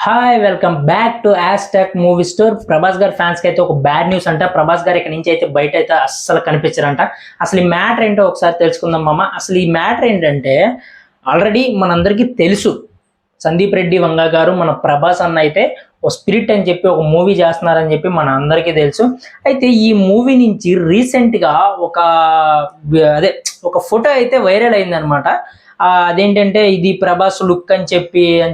Hi welcome back to యాస్టాక్ movie store. Prabhas గారి fans కి అయితే ఒక బ్యాడ్ న్యూస్ అంట. ప్రభాస్ గారు ఇక్కడ నుంచి అయితే బయట అయితే అస్సలు కనిపించారంట. అసలు ఈ మ్యాటర్ ఏంటో ఒకసారి తెలుసుకుందాం మామ. అసలు ఈ మ్యాటర్ ఏంటంటే ఆల్రెడీ మనందరికీ తెలుసు, సందీప్ రెడ్డి వంగ గారు మన ప్రభాస్ అన్న అయితే ఓ స్పిరిట్ అని చెప్పి ఒక మూవీ చేస్తున్నారని చెప్పి మన అందరికీ తెలుసు. అయితే ఈ మూవీ నుంచి రీసెంట్గా ఒక ఫోటో అయితే వైరల్ అయిందనమాట. అదేంటంటే ఇది ప్రభాస్ లుక్ అని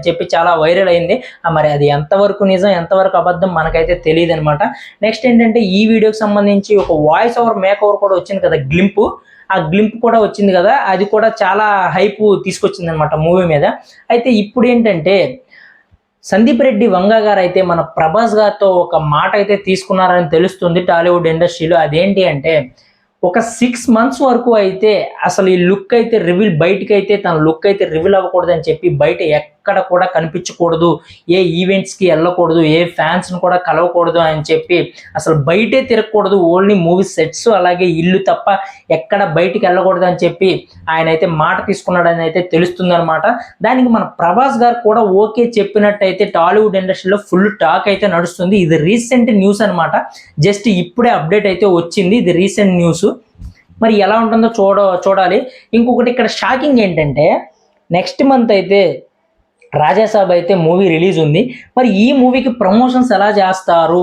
చెప్పి చాలా వైరల్ అయింది. మరి అది ఎంతవరకు నిజం ఎంతవరకు అబద్ధం మనకైతే తెలియదు అనమాట. నెక్స్ట్ ఏంటంటే ఈ వీడియోకి సంబంధించి ఒక వాయిస్ ఓవర్ మేక్ ఓవర్ కూడా వచ్చింది కదా, ఆ గ్లింప్ కూడా వచ్చింది కదా, అది కూడా చాలా హైప్ తీసుకొచ్చింది అనమాట మూవీ మీద. అయితే ఇప్పుడు ఏంటంటే సందీప్ రెడ్డి వంగ గారు అయితే మన ప్రభాస్ గారితో ఒక మాట అయితే తీసుకున్నారని తెలుస్తుంది టాలీవుడ్ ఇండస్ట్రీలో. అదేంటి అంటే ఒక 6 months వరకు అయితే అసలు ఈ లుక్ అయితే బయటకి అయితే తన లుక్ అయితే రివీల్ అవ్వకూడదు అని చెప్పి, బయట ఎక్కడ కూడా కనిపించకూడదు, ఏ ఈవెంట్స్కి వెళ్ళకూడదు, ఏ ఫ్యాన్స్ని కూడా కలవకూడదు అని చెప్పి, అసలు బయటే తిరగకూడదు, ఓన్లీ మూవీ సెట్స్ అలాగే ఇల్లు తప్ప ఎక్కడ బయటికి వెళ్ళకూడదు అని చెప్పి ఆయన అయితే మాట తీసుకున్నాడని అయితే తెలుస్తుంది అనమాట. దానికి మన ప్రభాస్ గారు కూడా ఓకే చెప్పినట్టయితే టాలీవుడ్ ఇండస్ట్రీలో ఫుల్ టాక్ అయితే నడుస్తుంది. ఇది రీసెంట్ న్యూస్ అనమాట. జస్ట్ ఇప్పుడే అప్డేట్ అయితే వచ్చింది, ఇది రీసెంట్ న్యూస్. మరి ఎలా ఉంటుందో చూడాలి. ఇంకొకటి ఇక్కడ షాకింగ్ ఏంటంటే నెక్స్ట్ మంత్ అయితే రాజాసాబ్ అయితే మూవీ రిలీజ్ ఉంది. మరి ఈ మూవీకి ప్రమోషన్స్ ఎలా చేస్తారు?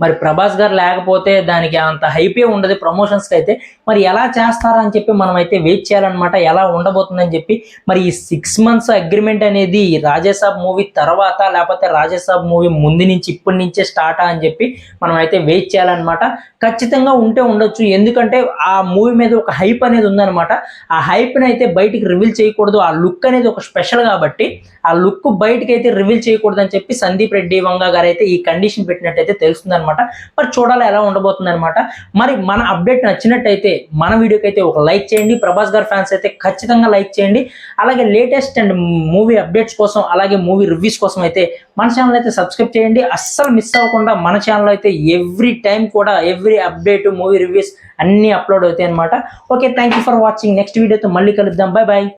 మరి ప్రభాస్ గారు లేకపోతే దానికి అంత హైపే ఉండదు ప్రమోషన్స్కి అయితే. మరి ఎలా చేస్తారా అని చెప్పి మనం అయితే వెయిట్ చేయాలన్నమాట, ఎలా ఉండబోతుందని చెప్పి. మరి ఈ 6 months అగ్రిమెంట్ అనేది రాజాసాబ్ మూవీ తర్వాత లేకపోతే రాజాసాబ్ మూవీ ముందు నుంచి ఇప్పటి నుంచే స్టార్ట్ అని చెప్పి మనం అయితే వెయిట్ చేయాలన్నమాట. ఖచ్చితంగా ఉండొచ్చు, ఎందుకంటే ఆ మూవీ మీద ఒక హైప్ అనేది ఉందన్నమాట. ఆ హైప్ని అయితే బయటికి రివీల్ చేయకూడదు, ఆ లుక్ అనేది ఒక స్పెషల్ కాబట్టి ఆ లుక్ బయటకి అయితే రివీల్ చేయకూడదు అని చెప్పి సందీప్ రెడ్డి వంగ గారు అయితే ఈ కండిషన్ పెట్టినట్టయితే తెలుస్తుంది అనమాట. మరి చూడాలి ఎలా ఉండబోతుంది అనమాట. మరి మన అప్డేట్ నచ్చినట్టయితే మన వీడియోకి అయితే ఒక లైక్ చేయండి. ప్రభాస్ గారి ఫ్యాన్స్ అయితే ఖచ్చితంగా లైక్ చేయండి. అలాగే లేటెస్ట్ అండ్ మూవీ అప్డేట్స్ కోసం అలాగే మూవీ రివ్యూస్ కోసం అయితే మన ఛానల్ అయితే సబ్స్క్రైబ్ చేయండి. అస్సలు మిస్ అవ్వకుండా మన ఛానల్ అయితే ఎవ్రీ టైం కూడా ఎవ్రీ అప్డేట్ మూవీ రివ్యూస్ అన్నీ అప్లోడ్ అవుతాయి అనమాట. Okay, thank you for watching. Next వీడియోతో మళ్ళీ కలుద్దాం. Bye bye.